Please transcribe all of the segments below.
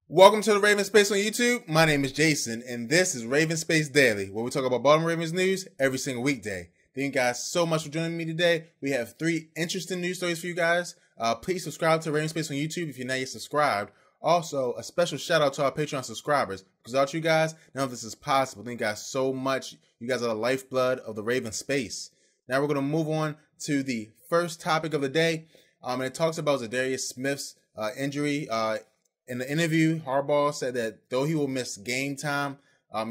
Welcome to the Raven Space on YouTube. My name is Jason, and this is Raven Space Daily, where we talk about Baltimore Ravens news every single weekday. Thank you guys so much for joining me today. We have 3 interesting news stories for you guys. Please subscribe to Raven Space on YouTube if you're not yet subscribed. Also, a special shout out to our Patreon subscribers. Because without you guys, none of this is possible. Thank you guys so much. You guys are the lifeblood of the Raven Space. Now we're going to move on to the first topic of the day. And it talks about Za'Darius Smith's injury. In the interview, Harbaugh said that though he will miss game time,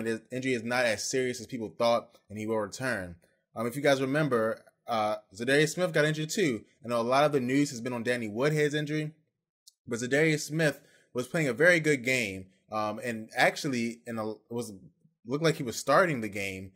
his injury is not as serious as people thought, and he will return. If you guys remember, Za'Darius Smith got injured too. I know a lot of the news has been on Danny Woodhead's injury, but Za'Darius Smith was playing a very good game, and actually looked like he was starting the game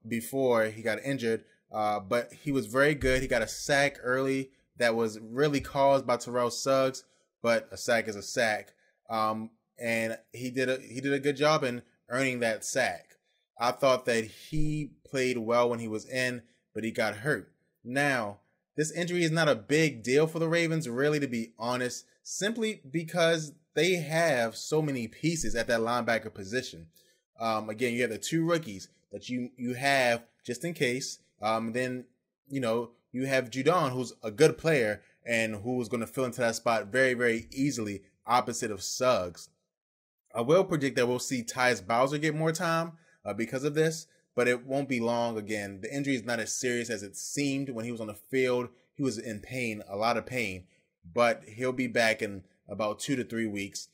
before he got injured. But he was very good. He got a sack early that was really caused by Terrell Suggs. But a sack is a sack, and he did a good job in earning that sack. I thought that he played well when he was in, but he got hurt. Now, this injury is not a big deal for the Ravens, really, to be honest, simply because they have so many pieces at that linebacker position. Again, you have the 2 rookies that you have just in case. Then, you have Judon, who's a good player, and who is going to fill into that spot very, very easily opposite of Suggs. I will predict that we'll see Tyus Bowser get more time because of this, but it won't be long. Again, the injury is not as serious as it seemed when he was on the field. He was in pain, a lot of pain, but he'll be back in about 2 to 3 weeks,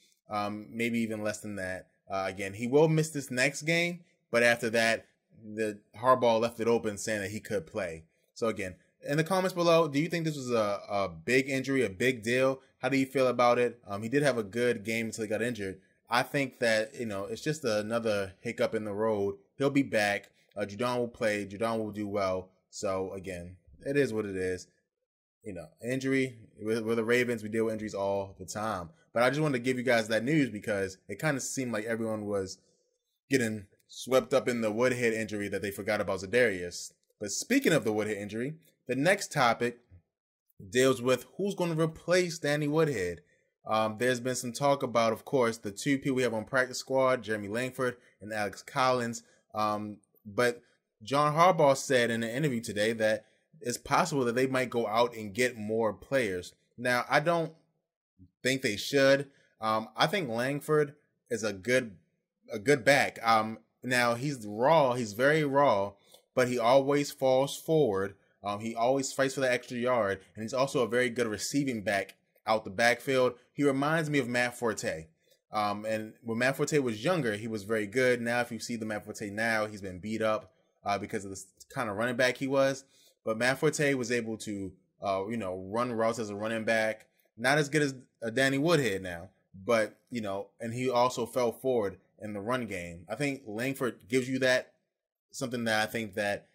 maybe even less than that. Again, he will miss this next game, but after that, the Harbaugh left it open saying that he could play. So again, in the comments below, do you think this was a big injury, a big deal? How do you feel about it? He did have a good game until he got injured. I think that, it's just another hiccup in the road. He'll be back. Judon will play. Judon will do well. So, again, it is what it is. Injury. We're the Ravens. We deal with injuries all the time. But I just wanted to give you guys that news because it kind of seemed like everyone was getting swept up in the Woodhead injury that they forgot about Za'Darius. But speaking of the Woodhead injury, the next topic deals with who's going to replace Danny Woodhead. There's been some talk about, of course, the 2 people we have on practice squad, Jeremy Langford and Alex Collins. But John Harbaugh said in an interview today that it's possible that they might go out and get more players. Now, I don't think they should. I think Langford is a good back. Now, he's raw. He's very raw, but he always falls forward. He always fights for the extra yard, and he's also a very good receiving back out the backfield. He reminds me of Matt Forte. And when Matt Forte was younger, he was very good. Now, if you see the Matt Forte now, he's been beat up because of the kind of running back he was. But Matt Forte was able to, run routes as a running back. Not as good as Danny Woodhead now, but, and he also fell forward in the run game. I think Langford gives you that, something that I think that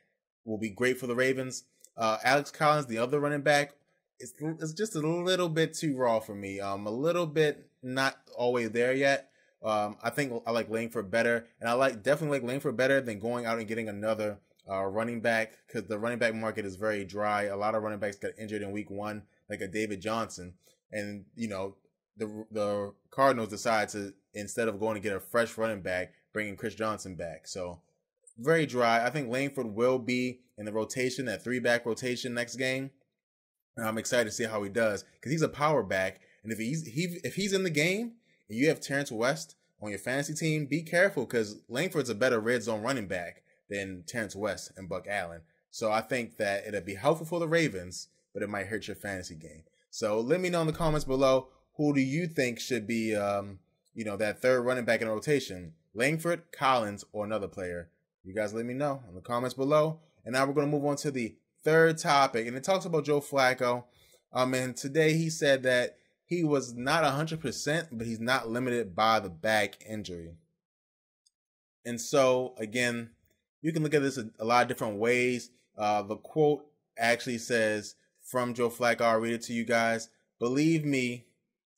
will be great for the Ravens. Alex Collins, the other running back, it's just a little bit too raw for me. A little bit not always there yet. I think I like Langford better, and I definitely like Langford better than going out and getting another running back, because the running back market is very dry. A lot of running backs got injured in week 1, like a David Johnson, and the Cardinals decided to, instead of going to get a fresh running back, bringing Chris Johnson back. So very dry. I think Langford will be in the rotation, that 3-back rotation next game. And I'm excited to see how he does because he's a power back. And if he's in the game and you have Terrence West on your fantasy team, be careful because Langford's a better red zone running back than Terrence West and Buck Allen. So I think that it'll be helpful for the Ravens, but it might hurt your fantasy game. So let me know in the comments below, who do you think should be, that 3rd running back in the rotation? Langford, Collins, or another player? You guys let me know in the comments below. And now we're going to move on to the 3rd topic. And it talks about Joe Flacco. And today he said that he was not 100%, but he's not limited by the back injury. And so, again, you can look at this a lot of different ways. The quote actually says from Joe Flacco, I'll read it to you guys. Believe me,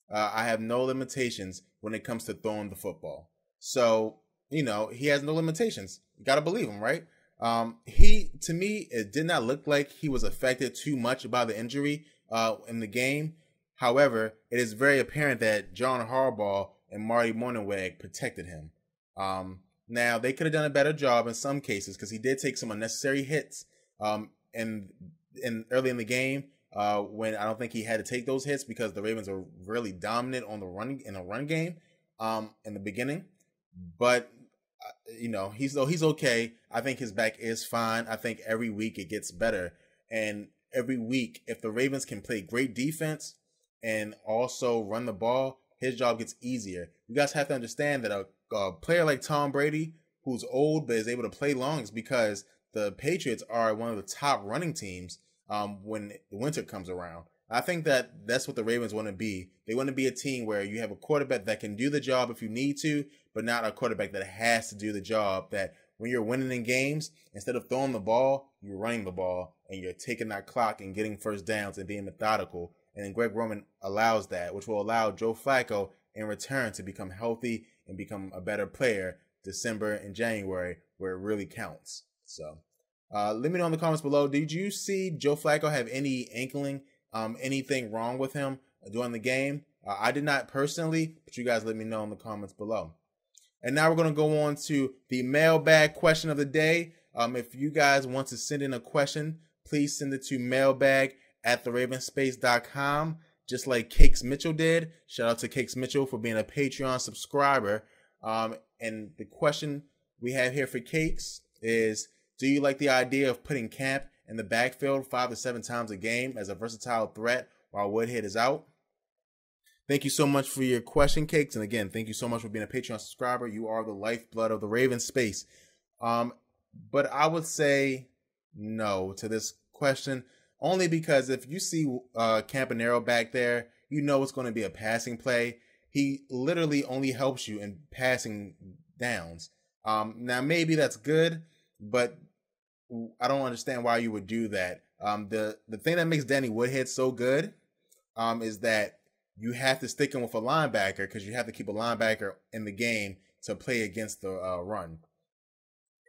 I have no limitations when it comes to throwing the football. So, he has no limitations. You got to believe him, right? To me, it did not look like he was affected too much by the injury in the game. However, it is very apparent that John Harbaugh and Marty Mornhinweg protected him. Now, they could have done a better job in some cases because he did take some unnecessary hits in early in the game when I don't think he had to take those hits because the Ravens are really dominant on the run game in the beginning. But he's okay. I think his back is fine. I think every week it gets better, and every week if the Ravens can play great defense and also run the ball, his job gets easier. You guys have to understand that a player like Tom Brady, who's old but is able to play long, is because the Patriots are one of the top running teams when the winter comes around. I think that's what the Ravens want to be. They want to be a team where you have a quarterback that can do the job if you need to, but not a quarterback that has to do the job. That when you're winning in games, instead of throwing the ball, you're running the ball and you're taking that clock and getting first downs and being methodical. And Greg Roman allows that, which will allow Joe Flacco in return to become healthy and become a better player December and January, where it really counts. So let me know in the comments below, did you see Joe Flacco have any inkling, anything wrong with him during the game? I did not personally, but you guys let me know in the comments below. And now we're going to go on to the mailbag question of the day. If you guys want to send in a question, please send it to mailbag@theravenspace.com, just like Cakes Mitchell did. Shout out to Cakes Mitchell for being a Patreon subscriber. And the question we have here for Cakes is, do you like the idea of putting Camp in the backfield 5 to 7 times a game as a versatile threat while Woodhead is out? Thank you so much for your question, Cakes. And again, thank you so much for being a Patreon subscriber. You are the lifeblood of the Raven space. But I would say no to this question, only because if you see Campanaro back there, you know it's going to be a passing play. He literally only helps you in passing downs. Now, maybe that's good, but I don't understand why you would do that. The thing that makes Danny Woodhead so good is that you have to stick him with a linebacker because you have to keep a linebacker in the game to play against the run.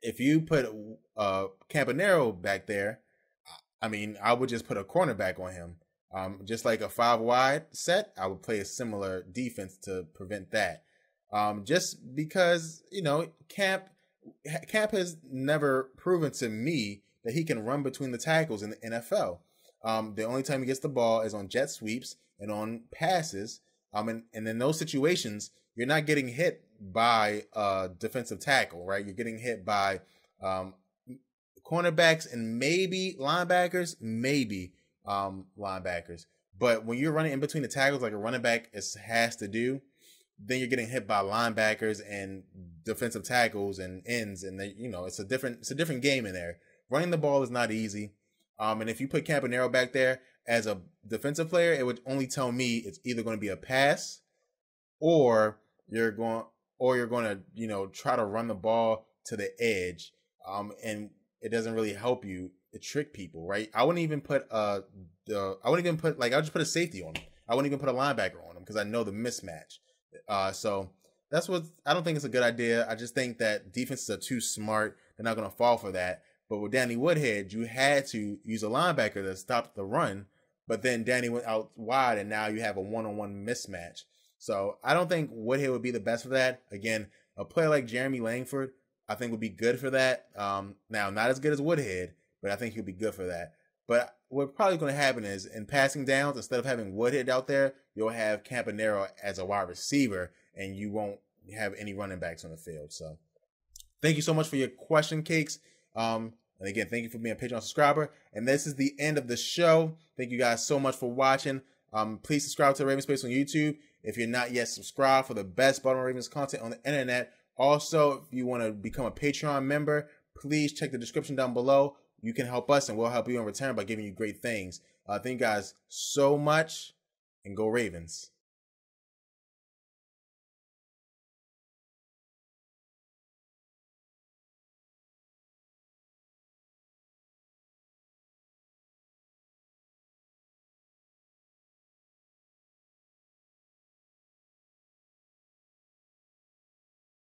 If you put Campanaro back there, I mean, I would just put a cornerback on him. Just like a 5-wide set, I would play a similar defense to prevent that. Just because, Camp has never proven to me that he can run between the tackles in the NFL. The only time he gets the ball is on jet sweeps and on passes. And in those situations, you're not getting hit by a defensive tackle, right? You're getting hit by cornerbacks and maybe linebackers, But when you're running in between the tackles like a running back has to do, then you're getting hit by linebackers and defensive tackles and ends, and it's a different game in there. Running the ball is not easy. And if you put Campanaro back there as a defensive player, it would only tell me it's either going to be a pass or you're going to try to run the ball to the edge. And it doesn't really help you to trick people, right? I wouldn't even put I'll just put a safety on him. I wouldn't even put a linebacker on him because I know the mismatch. So that's what I don't think it's a good idea. I just think that defenses are too smart. They're not going to fall for that. But with Danny Woodhead, you had to use a linebacker to stop the run, but then Danny went out wide, and now you have a one-on-one mismatch. So I don't think Woodhead would be the best for that. Again, a player like Jeremy Langford, I think would be good for that. Now, not as good as Woodhead, but I think he'll be good for that. But what's probably going to happen is in passing downs, instead of having Woodhead out there, you'll have Campanaro as a wide receiver, and you won't have any running backs on the field. So thank you so much for your question, Cakes. And again, thank you for being a Patreon subscriber. And this is the end of the show. Thank you guys so much for watching. Please subscribe to Raven Space on YouTube if you're not yet subscribed for the best Baltimore Ravens content on the internet. Also, if you want to become a Patreon member, please check the description down below. You can help us and we'll help you in return by giving you great things. Thank you guys so much, and go Ravens.